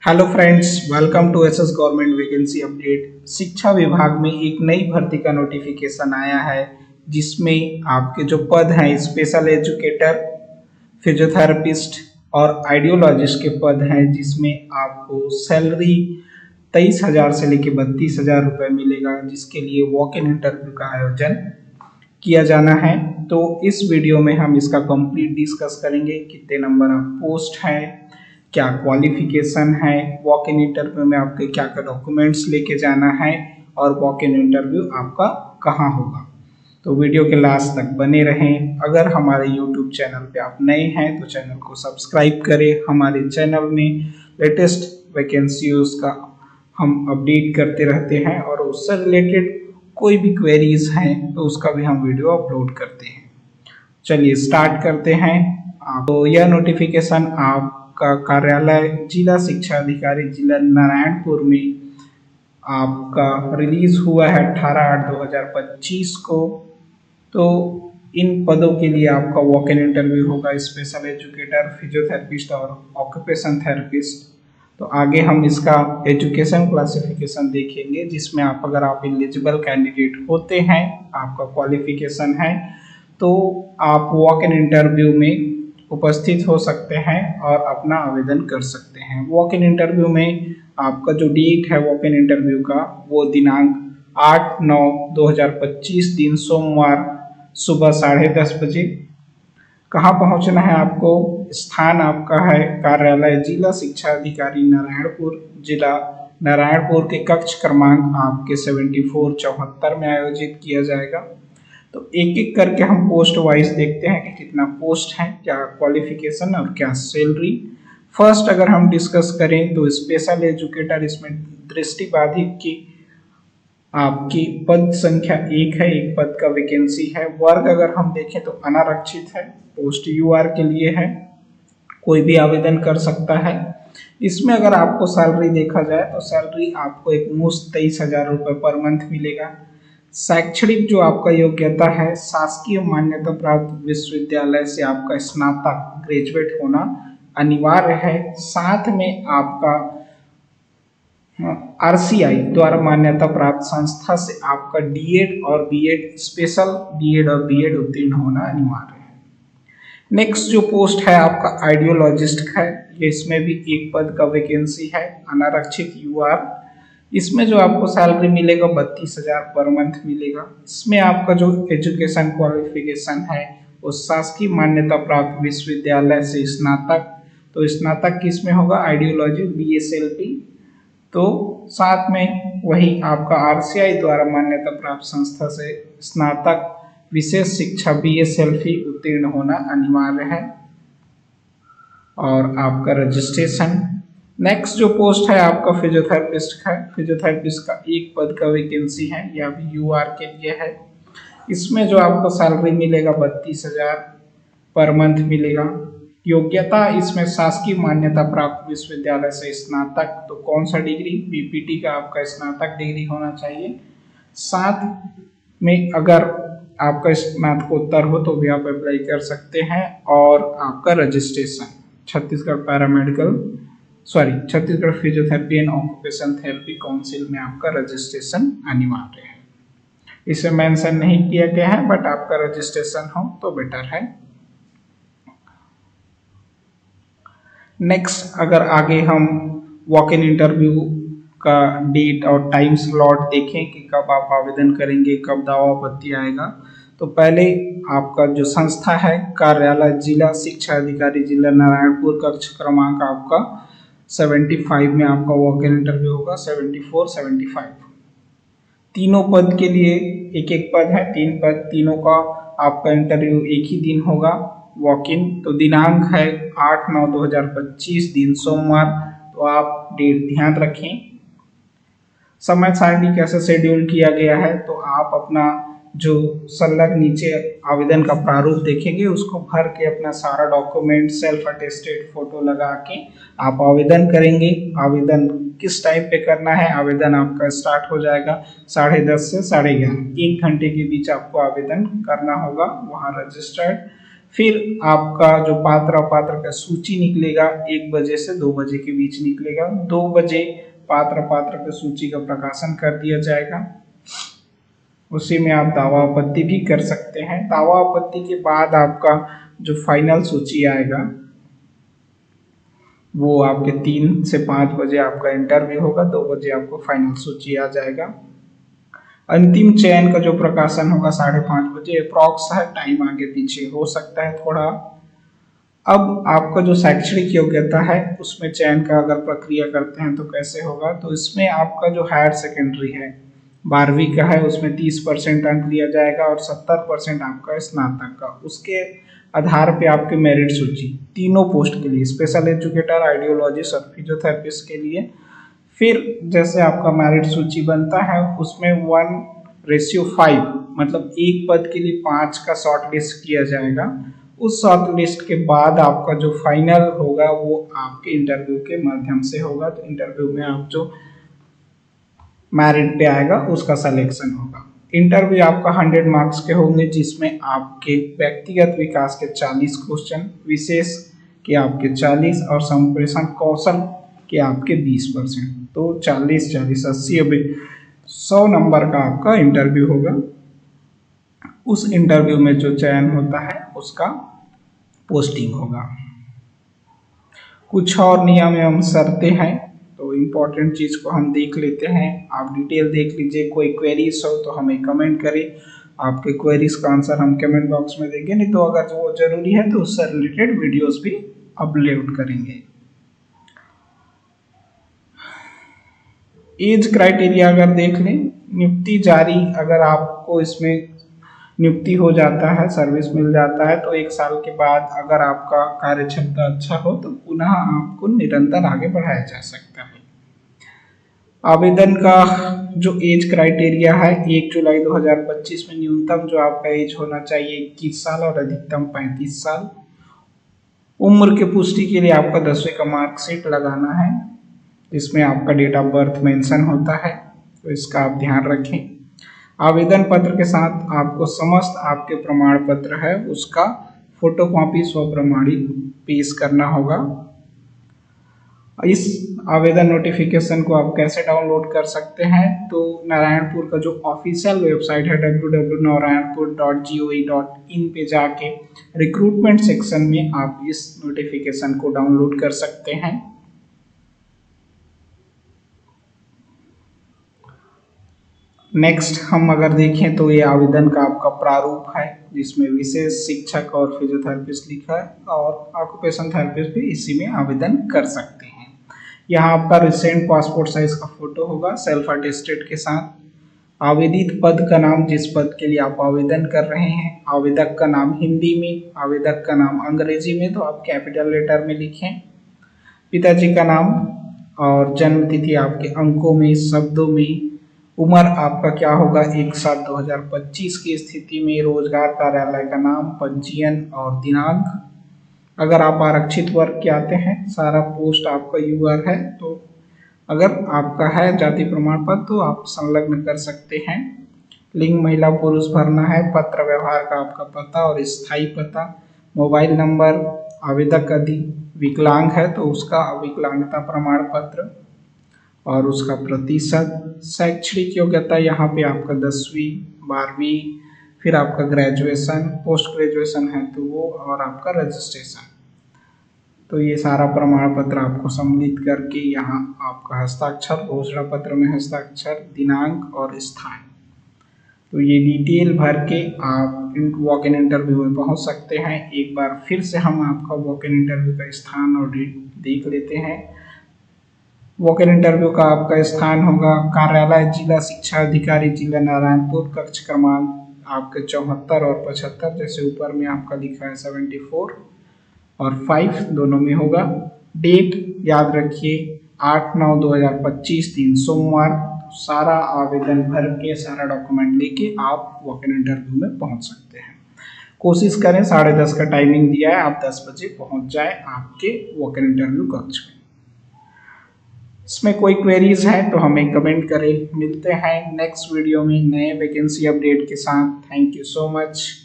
Hello friends, welcome to SS government vacancy update. शिक्षा विभाग में एक नई भर्ती का नोटिफिकेशन आया है जिसमें आपके जो पद हैं स्पेशल एजुकेटर, फिजियोथेरेपिस्ट और आइडियोलॉजिस्ट के पद हैं जिसमें आपको सैलरी 23,000 से लेकर 32,000 रुपये मिलेगा, जिसके लिए वॉक इन इंटरव्यू का आयोजन किया जाना है। तो इस वीडियो में हम इसका कंप्लीट डिस्कस करेंगे। कितने नंबर ऑफ पोस्ट है, क्या क्वालिफिकेशन है, वॉक इन इंटरव्यू में आपके क्या क्या डॉक्यूमेंट्स लेके जाना है और वॉक इन इंटरव्यू आपका कहाँ होगा। तो वीडियो के लास्ट तक बने रहें। अगर हमारे यूट्यूब चैनल पे आप नए हैं तो चैनल को सब्सक्राइब करें। हमारे चैनल में लेटेस्ट वैकेंसीज का हम अपडेट करते रहते हैं और उससे रिलेटेड कोई भी क्वेरीज हैं तो उसका भी हम वीडियो अपलोड करते हैं। चलिए स्टार्ट करते हैं। तो यह नोटिफिकेशन आपका कार्यालय जिला शिक्षा अधिकारी जिला नारायणपुर में आपका रिलीज हुआ है 18/8/2025 को। तो इन पदों के लिए आपका वॉक इन इंटरव्यू होगा, स्पेशल एजुकेटर, फिजियोथेरेपिस्ट और ऑक्यूपेशन थेरेपिस्ट। तो आगे हम इसका एजुकेशन क्लासिफिकेशन देखेंगे, जिसमें अगर आप एलिजिबल कैंडिडेट होते हैं, आपका क्वालिफिकेशन है, तो आप वॉक इन इंटरव्यू में उपस्थित हो सकते हैं और अपना आवेदन कर सकते हैं। वॉक इन इंटरव्यू में आपका जो डेट है वॉक इन इंटरव्यू का, वो दिनांक 8/9/2025 दिन सोमवार सुबह 10:30 बजे। कहाँ पहुँचना है आपको? स्थान आपका है कार्यालय जिला शिक्षा अधिकारी नारायणपुर, जिला नारायणपुर के कक्ष क्रमांक आपके 7474 में आयोजित किया जाएगा। तो एक एक करके हम पोस्ट वाइज देखते हैं कि कितना पोस्ट है, क्या क्वालिफिकेशन और क्या सैलरी। फर्स्ट अगर हम डिस्कस करें तो स्पेशल एजुकेटर, इसमें दृष्टिबाधित की आपकी पद संख्या 1 है, एक पद का वैकेंसी है। वर्ग अगर हम देखें तो अनारक्षित है, पोस्ट यूआर के लिए है, कोई भी आवेदन कर सकता है। इसमें अगर आपको सैलरी देखा जाए तो सैलरी आपको एक मुश्त 23,000 रुपये पर मंथ मिलेगा। शैक्षणिक जो आपका योग्यता है, शासकीय मान्यता प्राप्त विश्वविद्यालय से आपका स्नातक ग्रेजुएट होना अनिवार्य है। साथ में आपका आरसीआई द्वारा मान्यता प्राप्त संस्था से आपका डीएड और बीएड, स्पेशल डीएड और बीएड उत्तीर्ण होना अनिवार्य है। नेक्स्ट जो पोस्ट है आपका आइडियोलॉजिस्ट है, इसमें भी एक पद का वैकेंसी है, अनारक्षित यूआर। इसमें जो आपको सैलरी मिलेगा 32,000 पर मंथ मिलेगा। इसमें आपका जो एजुकेशन क्वालिफिकेशन है वो शासकीय मान्यता प्राप्त विश्वविद्यालय से स्नातक। तो स्नातक किस में होगा? आइडियोलॉजी बीएसएलपी। तो साथ में वही आपका आरसीआई द्वारा मान्यता प्राप्त संस्था से स्नातक विशेष शिक्षा बीएसएलपी उत्तीर्ण होना अनिवार्य है और आपका रजिस्ट्रेशन। नेक्स्ट जो पोस्ट है आपका फिजियोथेरेपिस्ट है। फिजियोथेरेपिस्ट का एक पद का वैकेंसी है, यह भी यूआर के लिए है। इसमें जो आपको सैलरी मिलेगा 32,000 पर मंथ मिलेगा। योग्यता इसमें शासकीय मान्यता प्राप्त विश्वविद्यालय से स्नातक। तो कौन सा डिग्री? बीपीटी का आपका स्नातक डिग्री होना चाहिए। साथ में अगर आपका स्नातकोत्तर हो तो भी आप अप्लाई कर सकते हैं। और आपका registration Chhattisgarh physiotherapy and occupation therapy council में आपका रजिस्ट्रेशन अनिवार्य है। इसे मेंशन नहीं किया गया है, बट आपका रजिस्ट्रेशन हो तो बेटर है। नेक्स्ट अगर आगे हम वॉक इन इंटरव्यू का डेट और टाइम स्लॉट देखें कि कब आप आवेदन करेंगे, कब दावा आपत्ति आएगा, तो पहले आपका जो संस्था है कार्यालय जिला शिक्षा अधिकारी जिला नारायणपुर, कक्ष क्रमांक आपका 75 में आपका वॉक इन इंटरव्यू होगा। 74, 75 तीनों पद के लिए एक एक पद है, 3 पद, तीनों का आपका इंटरव्यू एक ही दिन होगा वॉक इन। तो दिनांक है 8/9/2025 दिन सोमवार। तो आप डेट ध्यान रखें। समय सारणी कैसे शेड्यूल किया गया है, तो आप अपना जो संलग्न नीचे आवेदन का प्रारूप देखेंगे, उसको भर के अपना सारा डॉक्यूमेंट सेल्फ अटेस्टेड फोटो लगा के आप आवेदन करेंगे। आवेदन किस टाइम पे करना है? आवेदन आपका स्टार्ट हो जाएगा 10:30 से 11:30, 1 घंटे के बीच आपको आवेदन करना होगा। वहाँ रजिस्टर्ड फिर आपका जो पात्र अपात्र का सूची निकलेगा 1 बजे से 2 बजे के बीच निकलेगा। 2 बजे पात्र अपात्र की सूची का प्रकाशन कर दिया जाएगा। उसी में आप दावा आपत्ति भी कर सकते हैं। दावा आपत्ति के बाद आपका जो फाइनल सूची आएगा वो आपके 3 से 5 बजे आपका इंटरव्यू होगा, 2 बजे आपको फाइनल सूची आ जाएगा। अंतिम चयन का जो प्रकाशन होगा 5:30 बजे, अप्रॉक्स है, टाइम आगे पीछे हो सकता है थोड़ा। अब आपका जो शैक्षणिक योग्यता है उसमें चयन का अगर प्रक्रिया करते हैं तो कैसे होगा, तो इसमें आपका जो हायर सेकेंडरी है 12वीं का है उसमें 30% अंक लिया जाएगा और 70% आपका स्नातक का। उसके आधार पे आपके मेरिट सूची तीनों पोस्ट के लिए, स्पेशल एजुकेटर, आइडियोलॉजिस्ट और फिजियोथेरेपिस्ट के लिए। फिर जैसे आपका मेरिट सूची बनता है उसमें 1:5 मतलब एक पद के लिए 5 का शॉर्ट लिस्ट किया जाएगा। उस शॉर्ट लिस्ट के बाद आपका जो फाइनल होगा वो आपके इंटरव्यू के माध्यम से होगा। तो इंटरव्यू में आप जो मेरिट पे आएगा उसका सिलेक्शन होगा। इंटरव्यू आपका 100 मार्क्स के होंगे, जिसमें आपके व्यक्तिगत विकास के 40 क्वेश्चन, विशेष के आपके 40 और संप्रेषण कौशल के आपके 20%। तो 40 40 80 अभी 100 नंबर का आपका इंटरव्यू होगा। उस इंटरव्यू में जो चयन होता है उसका पोस्टिंग होगा। कुछ और नियम एवं शर्तें हैं, तो इम्पोर्टेंट चीज़ को हम देख लेते हैं। आप डिटेल देख लीजिए। कोई क्वेरीज हो तो हमें कमेंट करें, आपके क्वेरीज का आंसर हम कमेंट बॉक्स में देंगे, नहीं तो अगर वो जरूरी है तो उससे रिलेटेड वीडियोस भी अपलोड करेंगे। एज क्राइटेरिया अगर देख लें, नियुक्ति जारी अगर आपको इसमें नियुक्ति हो जाता है, सर्विस मिल जाता है, तो 1 साल के बाद अगर आपका कार्य क्षमता अच्छा हो तो पुनः आपको निरंतर आगे बढ़ाया जा सकता है। आवेदन का जो एज क्राइटेरिया है 1 जुलाई 2025 में न्यूनतम जो आपका एज होना चाहिए 21 साल और अधिकतम 35 साल। उम्र की पुष्टि के लिए आपका 10वीं का मार्कशीट लगाना है, इसमें आपका डेट ऑफ बर्थ मेंशन होता है, तो इसका आप ध्यान रखें। आवेदन पत्र के साथ आपको समस्त आपके प्रमाण पत्र है उसका फोटोकॉपी स्वप्रमाणित पेश करना होगा। इस आवेदन नोटिफिकेशन को आप कैसे डाउनलोड कर सकते हैं, तो नारायणपुर का जो ऑफिशियल वेबसाइट है www.narayanpur.gov.in पे जाके रिक्रूटमेंट सेक्शन में आप इस नोटिफिकेशन को डाउनलोड कर सकते हैं। नेक्स्ट हम अगर देखें तो ये आवेदन का आपका प्रारूप है, जिसमें विशेष शिक्षक और फिजियोथेरेपिस्ट लिखा है और ऑक्यूपेशन थेरेपिस्ट भी इसी में आवेदन कर सकते हैं। यहाँ आपका रिसेंट पासपोर्ट साइज का फोटो होगा सेल्फ अटेस्टेड के साथ। आवेदित पद का नाम, जिस पद के लिए आप आवेदन कर रहे हैं, आवेदक का नाम हिंदी में, आवेदक का नाम अंग्रेजी में, तो आप कैपिटल लेटर में लिखें। पिताजी का नाम और जन्म तिथि आपके अंकों में, शब्दों में। उम्र आपका क्या होगा 1/7/2025 की स्थिति में। रोजगार कार्यालय का नाम, पंजीयन और दिनांक। अगर आप आरक्षित वर्ग के आते हैं, सारा पोस्ट आपका यूआर है, तो अगर आपका है जाति प्रमाण पत्र तो आप संलग्न कर सकते हैं। लिंग महिला पुरुष भरना है। पत्र व्यवहार का आपका पता और स्थायी पता। Mobile number. आवेदक यदि विकलांग है तो उसका विकलांगता प्रमाण पत्र और उसका प्रतिशत। शैक्षणिक योग्यता यहाँ पे आपका 10वीं 12वीं, फिर आपका ग्रेजुएशन, पोस्ट ग्रेजुएशन है तो वो, और आपका रजिस्ट्रेशन। तो ये सारा प्रमाण पत्र आपको सम्मिलित करके यहाँ आपका हस्ताक्षर, घोषणा पत्र में हस्ताक्षर, दिनांक और स्थान, तो ये डिटेल भर के आप वॉक इन इंटरव्यू में पहुँच सकते हैं। एक बार फिर से हम आपका वॉक इन इंटरव्यू का स्थान और डेट देख लेते हैं। वॉक इन इंटरव्यू का आपका स्थान होगा कार्यालय जिला शिक्षा अधिकारी जिला नारायणपुर, कक्ष क्रमांक आपके 74 और 75, जैसे ऊपर में आपका लिखा है 74 और 5 दोनों में होगा। डेट याद रखिए 8/9/2025 दिन सोमवार। सारा आवेदन भर के, सारा डॉक्यूमेंट लेके आप वॉक इन इंटरव्यू में पहुंच सकते हैं। कोशिश करें 10:30 का टाइमिंग दिया है, आप 10 बजे पहुंच जाए आपके वॉक इन इंटरव्यू कक्ष में। इसमें कोई क्वेरीज है तो हमें कमेंट करें। मिलते हैं नेक्स्ट वीडियो में नए वैकेंसी अपडेट के साथ। Thank you so much.